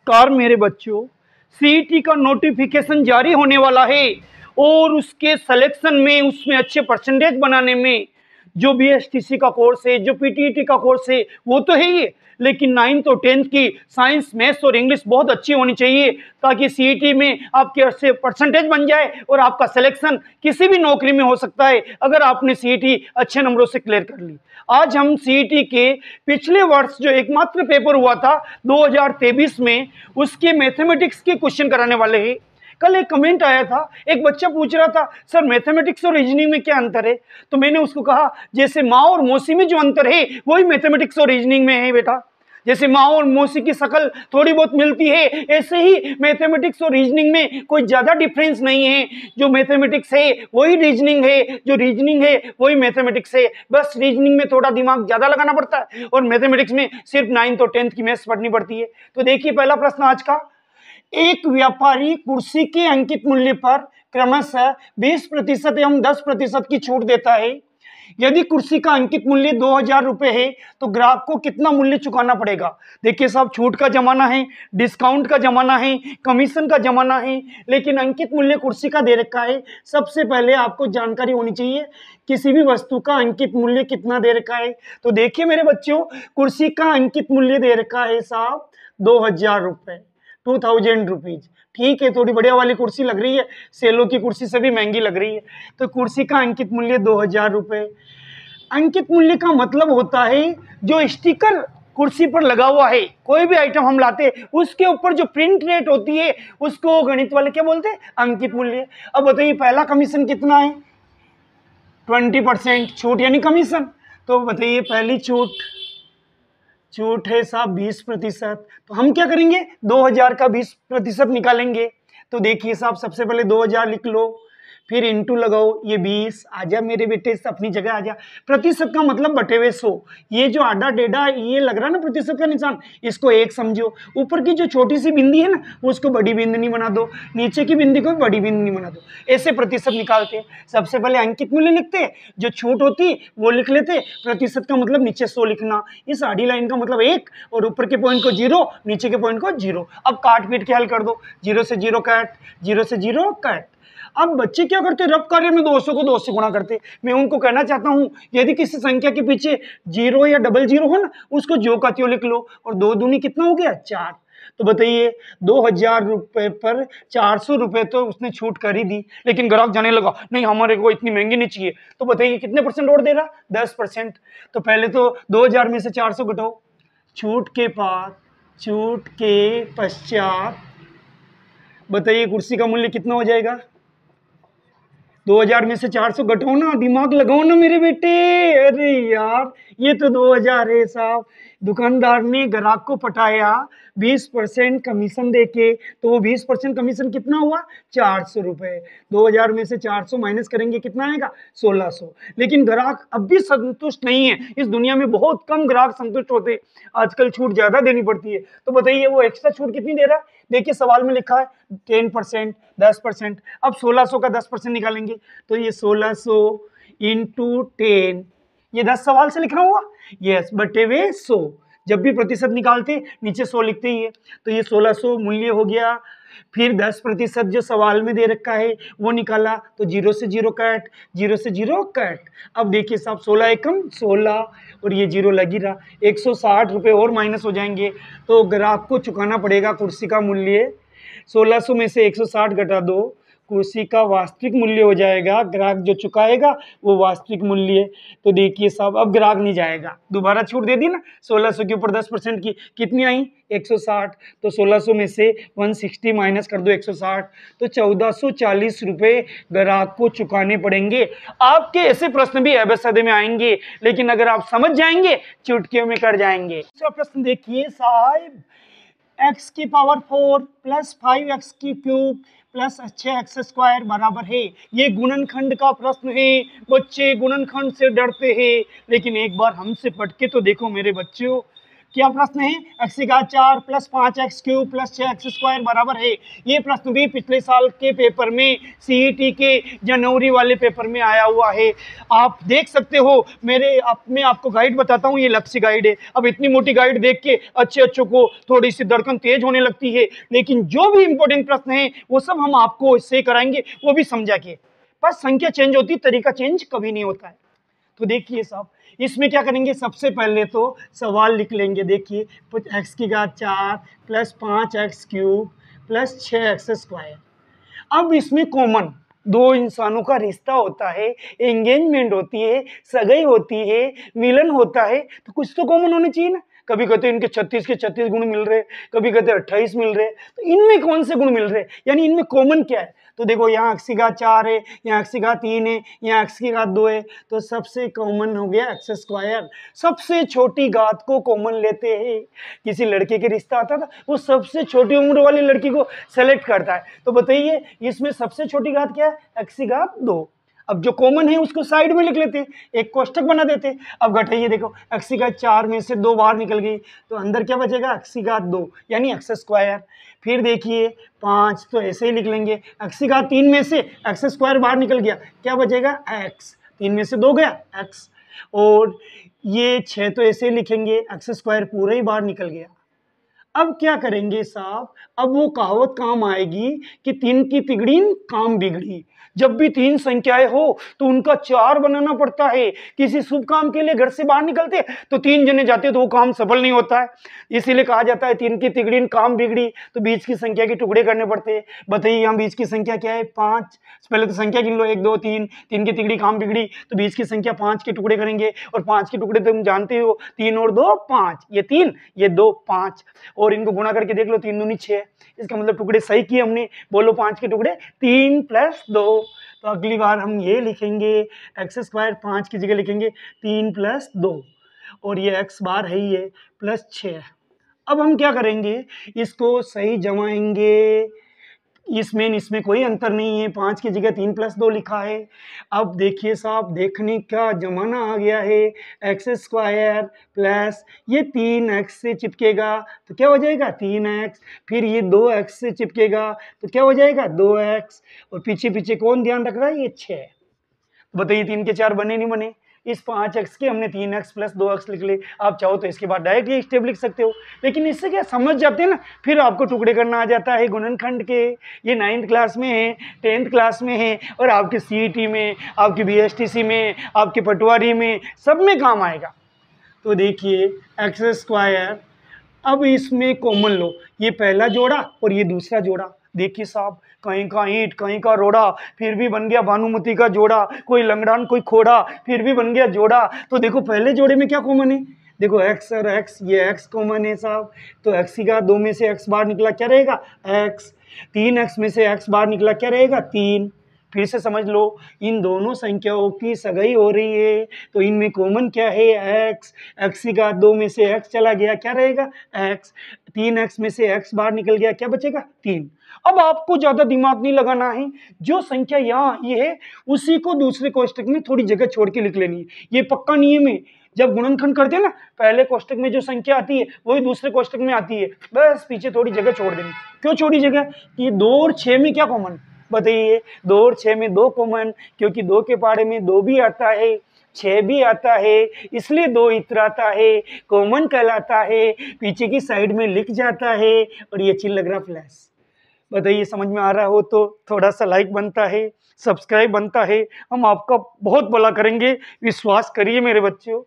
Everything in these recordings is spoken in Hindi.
नमस्कार मेरे बच्चों, सीईटी का नोटिफिकेशन जारी होने वाला है और उसके सिलेक्शन में, उसमें अच्छे परसेंटेज बनाने में जो बीएसटीसी का कोर्स है, जो पीटीईटी का कोर्स है, वो तो है ही, लेकिन 9th और 10th की साइंस, मैथ्स और इंग्लिश बहुत अच्छी होनी चाहिए ताकि सीईटी में आपके अच्छे परसेंटेज बन जाए और आपका सिलेक्शन किसी भी नौकरी में हो सकता है अगर आपने सीईटी अच्छे नंबरों से क्लियर कर ली। आज हम सीईटी के पिछले वर्ष जो एकमात्र पेपर हुआ था 2023 में, उसके मैथमेटिक्स के क्वेश्चन कराने वाले हैं। कल एक कमेंट आया था, एक बच्चा पूछ रहा था सर मैथमेटिक्स और रीजनिंग में क्या अंतर है, तो मैंने उसको कहा जैसे माँ और मौसी में जो अंतर है वही मैथमेटिक्स और रीजनिंग में है बेटा। जैसे माँ और मौसी की शक्ल थोड़ी बहुत मिलती है, ऐसे ही मैथमेटिक्स और रीजनिंग में कोई ज़्यादा डिफरेंस नहीं है। जो मैथमेटिक्स है वही रीजनिंग है, जो रीजनिंग है वही मैथमेटिक्स है। बस रीजनिंग में थोड़ा दिमाग ज़्यादा लगाना पड़ता है और मैथमेटिक्स में सिर्फ 9th और 10th की मैथ्स पढ़नी पड़ती है। तो देखिए पहला प्रश्न आज का, एक व्यापारी कुर्सी के अंकित मूल्य पर क्रमशः 20% एवं 10% की छूट देता है। यदि कुर्सी का अंकित मूल्य 2000 रुपये है तो ग्राहक को कितना मूल्य चुकाना पड़ेगा। देखिए साहब, छूट का जमाना है, डिस्काउंट का जमाना है, कमीशन का जमाना है, लेकिन अंकित मूल्य कुर्सी का दे रखा है। सबसे पहले आपको जानकारी होनी चाहिए किसी भी वस्तु का अंकित मूल्य कितना दे रखा है। तो देखिए मेरे बच्चों, कुर्सी का अंकित मूल्य दे रखा है साहब 2000 रुपये, 2000 रुपीज। ठीक है, थोड़ी बढ़िया वाली कुर्सी लग रही है, सेलो की कुर्सी से भी महंगी लग रही है। तो कुर्सी का अंकित मूल्य 2000 रुपये। अंकित मूल्य का मतलब होता है जो स्टिकर कुर्सी पर लगा हुआ है, कोई भी आइटम हम लाते हैं उसके ऊपर जो प्रिंट रेट होती है उसको गणित वाले क्या बोलते हैं, अंकित मूल्य। अब बताइए पहला कमीशन कितना है, 20% छूट यानी कमीशन। तो बताइए पहली छूट है साहब 20%। तो हम क्या करेंगे, 2000 का 20% निकालेंगे। तो देखिए साहब, सबसे पहले 2000 लिख लो, फिर इंटू लगाओ, ये 20। आजा मेरे बेटे अपनी जगह आजा। प्रतिशत का मतलब बटे हुए 100। ये जो आधा टेढ़ा ये लग रहा है ना प्रतिशत का निशान, इसको 1 समझो। ऊपर की जो छोटी सी बिंदी है ना उसको बड़ी बिंदनी बना दो, नीचे की बिंदी को बड़ी बिंदनी बना दो। ऐसे प्रतिशत निकालते हैं। सबसे पहले अंकित मूल्य लिखते हैं, जो छूट होती वो लिख लेते। प्रतिशत का मतलब नीचे 100 लिखना, इस आड़ी लाइन का मतलब 1 और ऊपर के पॉइंट को 0, नीचे के पॉइंट को 0। अब काट पीट के हल कर दो, 0 से 0 कट, 0 से 0 कट। अब बच्चे क्या करते, रफ कार्य में 200 को 2 से गुणा करते। मैं उनको कहना चाहता हूं यदि किसी संख्या के पीछे 0 या डबल 0 हो ना, उसको जो का त्यों लिख लो, और 2 दूनी कितना हो गया, 4। तो बताइए 2000 रुपये पर 400 रुपये तो उसने छूट कर ही दी, लेकिन ग्राहक जाने लगा नहीं हमारे को इतनी महंगी नहीं चाहिए। तो बताइए कितने परसेंट और दे रहा, 10%। तो पहले तो 2000 में से 400 घटाओ, छूट के पश्चात बताइए कुर्सी का मूल्य कितना हो जाएगा। 2000 में से 400 घटाओ ना, दिमाग लगाओ ना मेरे बेटे। अरे यार ये तो 2000 है साहब। दुकानदार ने ग्राहक को पटाया 20% कमीशन देके, तो वो 20% कमीशन कितना हुआ, 400 रुपये। 2000 में से 400 माइनस करेंगे कितना आएगा, 1600। लेकिन ग्राहक अब भी संतुष्ट नहीं है। इस दुनिया में बहुत कम ग्राहक संतुष्ट होते, आजकल छूट ज्यादा देनी पड़ती है। तो बताइए वो एक्स्ट्रा छूट कितनी दे रहा है। देखिए सवाल में लिखा है 10%, 10%। अब 1600 का 10% निकालेंगे, तो ये 1600 इंटू 10, ये 10 सवाल से लिखना हुआ, यस, बटे हुए 100। जब भी प्रतिशत निकालते नीचे 100 लिखते ही है। तो ये 1600 मूल्य हो गया। फिर 10% जो सवाल में दे रखा है वो निकाला, तो 0 से 0 कट, 0 से 0 कट। अब देखिए साहब 16 एकम 16 और ये 0 लग ही रहा, 160 रुपये और माइनस हो जाएंगे। तो ग्राहक को चुकाना पड़ेगा कुर्सी का मूल्य। 1600 में से 160 घटा दो, कुर्सी का वास्तविक मूल्य हो जाएगा। ग्राहक जो चुकाएगा वो वास्तविक मूल्य। तो देखिए साहब अब ग्राहक नहीं जाएगा, दोबारा छूट दे दी ना, 1600 के ऊपर 10% की कितनी आई, 160। तो 1600 में से 160 माइनस कर दो 160, तो 1440 रुपये ग्राहक को चुकाने पड़ेंगे। आपके ऐसे प्रश्न भी अवश्य में आएंगे, लेकिन अगर आप समझ जाएंगे चुटकियों में कर जाएंगे। दूसरा प्रश्न देखिए साहब, x की पावर 4 प्लस 5x की क्यूब प्लस 6x स्क्वायर बराबर है। ये गुणनखंड का प्रश्न है। बच्चे गुणनखंड से डरते हैं, लेकिन एक बार हमसे पढ़ के तो देखो मेरे बच्चों, क्या प्रश्न है? x की घात 4 plus 5x cube plus 6x square बराबर है। ये प्रश्न भी पिछले साल के पेपर में सीईटी के जनवरी वाले पेपर में आया हुआ है। आप देख सकते हो मैं आपको गाइड बताता हूँ, ये लक्ष्य गाइड है। अब इतनी मोटी गाइड देख के अच्छों को थोड़ी सी धड़कन तेज होने लगती है, लेकिन जो भी इंपॉर्टेंट प्रश्न है वो सब हम आपको इससे कराएंगे, वो भी समझा के। बस संख्या चेंज होती, तरीका चेंज कभी नहीं होता है। तो देखिए साहब, इसमें क्या करेंगे, सबसे पहले तो सवाल लिख लेंगे। देखिए x की घात 4 plus 5x cube plus 6x square. अब इसमें कॉमन दो इंसानों का रिश्ता होता है, एंगेजमेंट होती है, सगाई होती है, मिलन होता है, तो कुछ तो कॉमन होने चाहिए ना। कभी कहते हैं इनके 36 के 36 गुण मिल रहे, कभी कहते हैं 28 मिल रहे, तो इनमें कौन से गुण मिल रहे, यानी इनमें कॉमन क्या है? तो देखो यहाँ x की घात 4 है, यहाँ x की घात 3 है, यहाँ x की घात 2 है, तो सबसे कॉमन हो गया x स्क्वायर। सबसे छोटी घात को कॉमन लेते हैं। किसी लड़के के रिश्ता आता था, वो सबसे छोटी उम्र वाली लड़की को सेलेक्ट करता है। तो बताइए इसमें सबसे छोटी घात क्या है? x की घात 2। अब जो कॉमन है उसको साइड में लिख लेते हैं, एक कोष्टक बना देते हैं। अब घटाइए, देखो x की घात 4 में से 2 बाहर निकल गई, तो अंदर क्या बचेगा? x की घात 2 यानी x स्क्वायर। फिर देखिए 5 तो ऐसे ही लिख लेंगे, x की घात 3 में से x स्क्वायर बाहर निकल गया, क्या बचेगा? x। 3 में से 2 गया x। और ये 6 तो ऐसे ही लिखेंगे, x स्क्वायर पूरा ही बाहर निकल गया। अब क्या करेंगे साहब, अब वो कहावत काम आएगी कि 3 की तिगड़ी काम बिगड़ी। जब भी 3 संख्याएं हो तो उनका 4 बनाना पड़ता है। किसी शुभ काम के लिए घर से बाहर निकलते तो 3 जने जाते तो वो काम सफल नहीं होता है। इसीलिए कहा जाता है 3 की तिगड़ी काम बिगड़ी, तो बीच की संख्या के टुकड़े करने पड़ते हैं। बताइए यहाँ बीच की संख्या क्या है? 5। पहले तो संख्या गिन लो, 1 2 3। 3 की तिगड़ी काम बिगड़ी, तो बीच की संख्या 5 के टुकड़े करेंगे, और 5 के टुकड़े तुम जानते हो, 3 और 2 5, ये 3 ये 2 5, और इनको गुणा करके देख लो, 3 दूनी 6। इसका मतलब टुकड़े सही किए हमने। बोलो 5 के टुकड़े 3 प्लस 2। तो अगली बार हम ये लिखेंगे, एक्स स्क्वायर 5 की जगह लिखेंगे 3 प्लस 2, और ये एक्स बार है ही है प्लस 6। अब हम क्या करेंगे, इसको सही जमाएंगे। इसमें कोई अंतर नहीं है, 5 की जगह 3 प्लस 2 लिखा है। अब देखिए साहब, देखने का जमाना आ गया है। एक्स स्क्वायर प्लस ये 3x से चिपकेगा तो क्या हो जाएगा? 3x। फिर ये 2x से चिपकेगा तो क्या हो जाएगा? 2x। और पीछे पीछे कौन ध्यान रख रहा है? ये 6। बताइए 3 के 4 बने नहीं बने? इस 5x के हमने 3x प्लस 2x लिख ले। आप चाहो तो इसके बाद डायरेक्ट ये स्टेप लिख सकते हो, लेकिन इससे क्या समझ जाते हैं ना, फिर आपको टुकड़े करना आ जाता है गुणनखंड के। ये 9th क्लास में है, 10th क्लास में है, और आपके सीईटी में, आपकी बीएसटीसी में, आपके पटवारी में, सब में काम आएगा। तो देखिए एक्स स्क्वायर, अब इसमें कॉमन लो, ये पहला जोड़ा और ये दूसरा जोड़ा। देखिए साहब, कहीं का ईंट कहीं का रोड़ा, फिर भी बन गया भानुमति का जोड़ा। कोई लंगड़ान कोई खोड़ा, फिर भी बन गया जोड़ा। तो देखो पहले जोड़े में क्या कॉमन है? देखो x और x, ये x कॉमन है साहब। तो x की घात 2 में से x बाहर निकला, क्या रहेगा? x। 3x में से x बाहर निकला, क्या रहेगा? 3। फिर से समझ लो, इन दोनों संख्याओं की सगाई हो रही है, तो इनमें कॉमन क्या है? x। x की घात 2 में से x चला गया, क्या रहेगा? x। 3x में से x बाहर निकल गया, क्या बचेगा? 3। अब आपको ज्यादा दिमाग नहीं लगाना है, जो संख्या यहाँ आई है उसी को दूसरे कोष्टक में थोड़ी जगह छोड़ के लिख लेनी है। ये पक्का नियम है, जब गुणनखंड करते हैं ना, पहले कोष्टक में जो संख्या आती है वही दूसरे कोष्टक में आती है, बस पीछे थोड़ी जगह छोड़ देनी। क्यों छोड़ी जगह? कि 2 और 6 में क्या कॉमन? बताइए, 2 और 6 में 2 कॉमन, क्योंकि 2 के पहाड़े में 2 भी आता है, 6 भी आता है, इसलिए 2 इतराता है, कॉमन कहलाता है, पीछे की साइड में लिख जाता है, और ये चिल लग रहा प्लस। बताइए समझ में आ रहा हो तो थोड़ा सा लाइक बनता है, सब्सक्राइब बनता है, हम आपका बहुत भला करेंगे, विश्वास करिए मेरे बच्चों।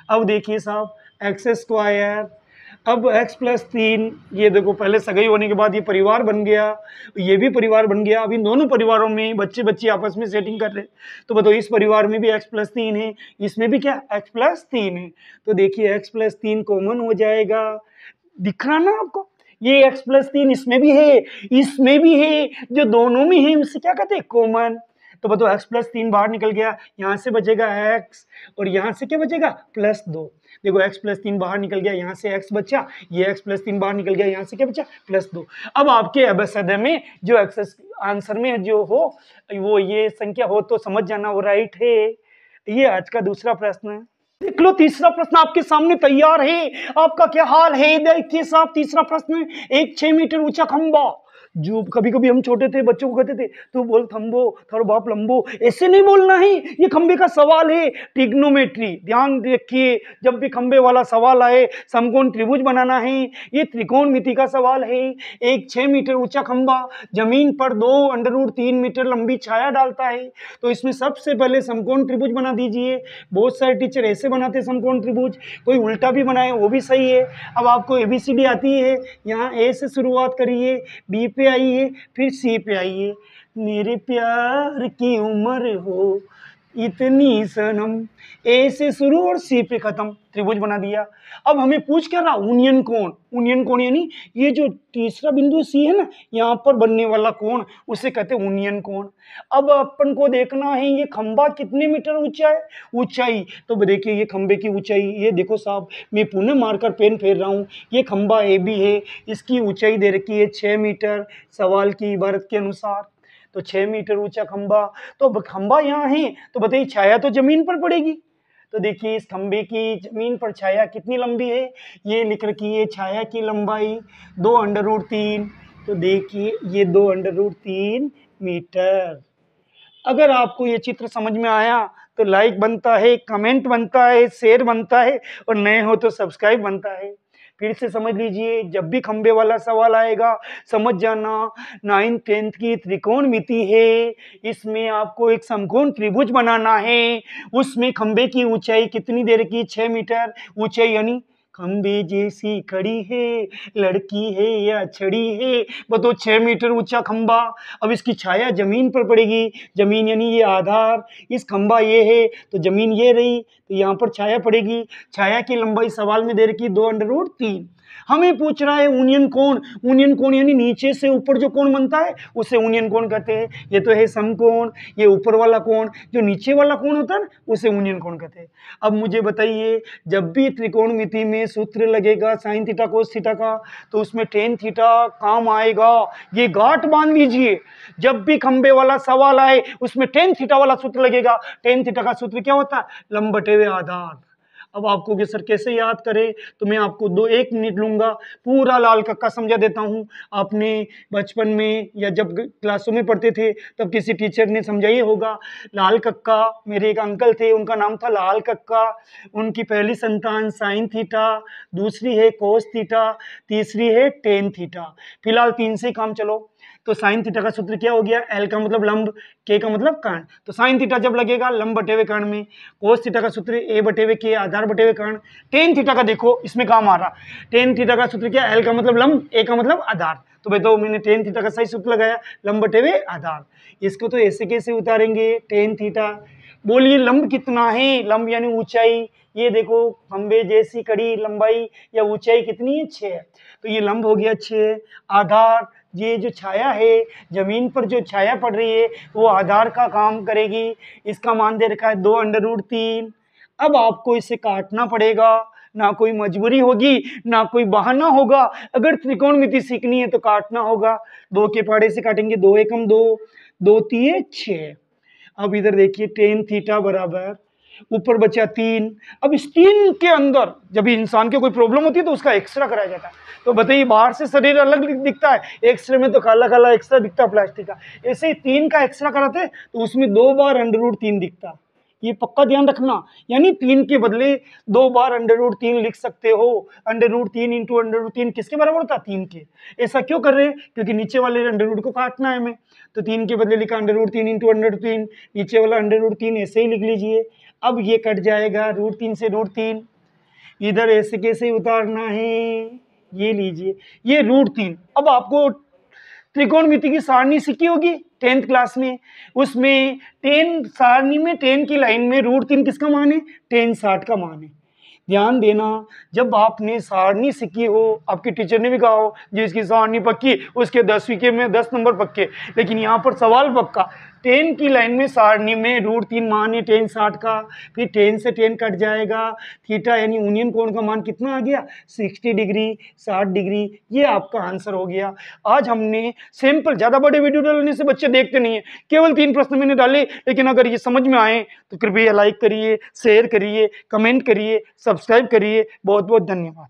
अब देखिए साहब, एक्स स्क्वायर, अब x प्लस 3, ये देखो पहले सगाई होने के बाद ये परिवार बन गया, ये भी परिवार बन गया। अब इन दोनों परिवारों में बच्चे आपस में सेटिंग कर रहे, तो बताओ इस परिवार में भी x प्लस 3 है, इसमें भी क्या x प्लस 3 है। तो देखिए x प्लस 3 कॉमन हो जाएगा, दिख रहा ना आपको? ये x प्लस 3 इसमें भी है, इसमें भी है, जो दोनों में है उससे क्या कहते हैं? कॉमन। तो बताओ x प्लस 3 बाहर निकल गया, यहाँ से बचेगा x, और यहाँ से क्या बचेगा? प्लस 2। देखो x प्लस 3 बाहर निकल गया, यहाँ से x बचा, ये x प्लस 3 बाहर निकल गया, यहाँ से क्या बचा? प्लस 2। अब आपके अबसद में जो एक्स आंसर में जो हो वो ये संख्या हो तो समझ जाना वो राइट है। ये आज का दूसरा प्रश्न है। देख लो तीसरा प्रश्न आपके सामने तैयार है। आपका क्या हाल है? देखिए साहब, तीसरा प्रश्न, एक 6 मीटर ऊंचा खंबा। जो कभी कभी हम छोटे थे, बच्चों को कहते थे तू बोल थम्बो थारो बाप लंबो, ऐसे नहीं बोलना है। ये खंबे का सवाल है, ट्रिग्नोमेट्री। ध्यान रखिए, जब भी खंबे वाला सवाल आए, समकोण त्रिभुज बनाना है। ये त्रिकोणमिति का सवाल है। एक 6 मीटर ऊंचा खंबा जमीन पर 2√3 मीटर लंबी छाया डालता है। तो इसमें सबसे पहले समकोण त्रिभुज बना दीजिए। बहुत सारे टीचर ऐसे बनाते समकोण त्रिभुज, कोई उल्टा भी बनाए, वो भी सही है। अब आपको ABCD आती है, यहाँ A से शुरुआत करिए, B पे आइए, फिर C पे आइए। मेरे प्यार की उम्र हो इतनी सनम, A से शुरू और C पे खत्म, त्रिभुज बना दिया। अब हमें पूछ क्या रहा? यूनियन कोण। यूनियन कोण यानी ये जो तीसरा बिंदु C है ना, यहाँ पर बनने वाला कोण, उसे कहते हैं यूनियन कोण। अब अपन को देखना है ये खंबा कितने मीटर ऊंचा है। ऊंचाई तो देखिए, ये खंबे की ऊंचाई, ये देखो साहब, मैं पुनः मारकर पेन फेर रहा हूँ। ये खंबा AB है, इसकी ऊंचाई दे रखी है 6 मीटर सवाल की इबारत के अनुसार। तो 6 मीटर ऊंचा खंबा, तो अब खंबा यहाँ है, तो बताइए छाया तो जमीन पर पड़ेगी। तो देखिए इस खंबे की जमीन पर छाया कितनी लंबी है, ये लिख रखी है छाया की लंबाई 2√3। तो देखिए ये 2√3 मीटर। अगर आपको ये चित्र समझ में आया तो लाइक बनता है, कमेंट बनता है, शेयर बनता है, और नए हो तो सब्सक्राइब बनता है। फिर से समझ लीजिए, जब भी खंबे वाला सवाल आएगा समझ जाना 9th 10th की त्रिकोणमिति है। इसमें आपको एक समकोण त्रिभुज बनाना है। उसमें खंबे की ऊंचाई कितनी दे रखी? 6 मीटर ऊंचाई, यानी खंबे जैसी खड़ी है, लड़की है या छड़ी है, बताओ 6 मीटर ऊंचा खंबा। अब इसकी छाया जमीन पर पड़ेगी, जमीन यानी ये आधार, इस खंबा ये है, तो जमीन ये रही, तो यहाँ पर छाया पड़ेगी। छाया की लंबाई सवाल में दे रखी 2√3। हमें पूछ रहा है यूनियन कोण। यूनियन कोण यानी नीचे से ऊपर जो कोण बनता है उसे यूनियन कोण कहते हैं। ये तो है समकोण, ये ऊपर वाला कोण, जो नीचे वाला कोण होता है उसे यूनियन कोण कहते हैं। अब मुझे बताइए, जब भी त्रिकोणमिति में सूत्र लगेगा sin थीटा cos थीटा का, तो उसमें tan थीटा काम आएगा। ये गांठ बांध लीजिए, जब भी खंबे वाला सवाल आए उसमें tan थीटा वाला सूत्र लगेगा। tan थीटा का सूत्र क्या होता है? लंब बटे हुए आधार। अब आपको कि सर कैसे याद करें, तो मैं आपको 1 मिनट लूंगा, पूरा लाल कक्का समझा देता हूँ। आपने बचपन में या जब क्लासों में पढ़ते थे तब किसी टीचर ने समझाया होगा। लाल कक्का, मेरे एक अंकल थे, उनका नाम था लाल कक्का। उनकी पहली संतान साइन थीटा, दूसरी है कोस थीटा, तीसरी है टेन थीटा। फिलहाल 3 से काम चलो। तो साइन थीटा का सूत्र क्या हो गया? एल का मतलब लंब, के का मतलब कर्ण। तो साइन थीटा जब लगेगा लंब बटे हुए कर्ण में, कोस थीटा का सूत्र ए बटे हुए के, आधार बटे हुए कर्ण। टेन थीटा का देखो इसमें काम आ रहा, टेन थीटा का सूत्र क्या? एल का मतलब लंब, ए का मतलब आधार। तो बताओ, मैंने टेन थीटा का सही सूत्र लगाया, लंब बटे हुए आधार। इसको तो ऐसे कैसे उतारेंगे? टेन थीटा, बोलिए लंब कितना है? लंब यानी ऊंचाई। ये देखो खंबे जैसी कड़ी लंबाई या ऊंचाई कितनी है? 6। तो ये लंब हो गया 6। आधार, ये जो छाया है, जमीन पर जो छाया पड़ रही है वो आधार का काम करेगी। इसका मान दे रखा है 2√3। अब आपको इसे काटना पड़ेगा, ना कोई मजबूरी होगी ना कोई बहाना होगा। अगर त्रिकोणमिति सीखनी है तो काटना होगा। 2 के पहाड़े से काटेंगे, 2 एकम 2, 2 तिये 6। अब इधर देखिए टेन थीटा बराबर, ऊपर बचा 3। अब इस 3 के अंदर जब इंसान के कोई प्रॉब्लम होती है तो उसका एक्सरे कराया जाता है। तो बताइए, बाहर से शरीर अलग दिखता है, एक्सरे में तो काला काला एक्सरे दिखता है प्लास्टिक का। ऐसे ही 3 का एक्सरे कराते तो उसमें 2 बार √3 दिखता। ये पक्का ध्यान रखना, यानी 3 के बदले 2 बार √3 लिख सकते हो। √3 इंटू √3 किसके बराबर होता है? 3 के। ऐसा क्यों कर रहे हैं? क्योंकि नीचे वाले √ को काटना है हमें, तो 3 के बदले लिखा √3 इंटू √3, नीचे वाला √3 ऐसे ही लिख लीजिए। अब ये कट जाएगा, √3 से √3, इधर ऐसे कैसे उतारना है? ये लीजिए, ये √3। अब आपको त्रिकोणमिति की सारणी सीखी होगी 10th क्लास में, उसमें 10 सारणी में 10 की लाइन में √3 किसका मान है? tan 60 का मान है। ध्यान देना, जब आपने सारणी सीखी हो, आपके टीचर ने भी कहा हो जिसकी सारणी पक्की उसके 10वीं के में 10 नंबर पक्के, लेकिन यहाँ पर सवाल पक्का टेन की लाइन में सारणी में √3 मान है टेन 60 का, फिर टेन से टेन कट जाएगा, थीटा यानी यूनियन कोण का मान कितना आ गया 60 डिग्री 60 डिग्री। ये आपका आंसर हो गया। आज हमने सिंपल, ज़्यादा बड़े वीडियो डालने से बच्चे देखते नहीं है, केवल 3 प्रश्न मैंने डाले, लेकिन अगर ये समझ में आए तो कृपया लाइक करिए, शेयर करिए, कमेंट करिए, सब्सक्राइब करिए। बहुत बहुत धन्यवाद।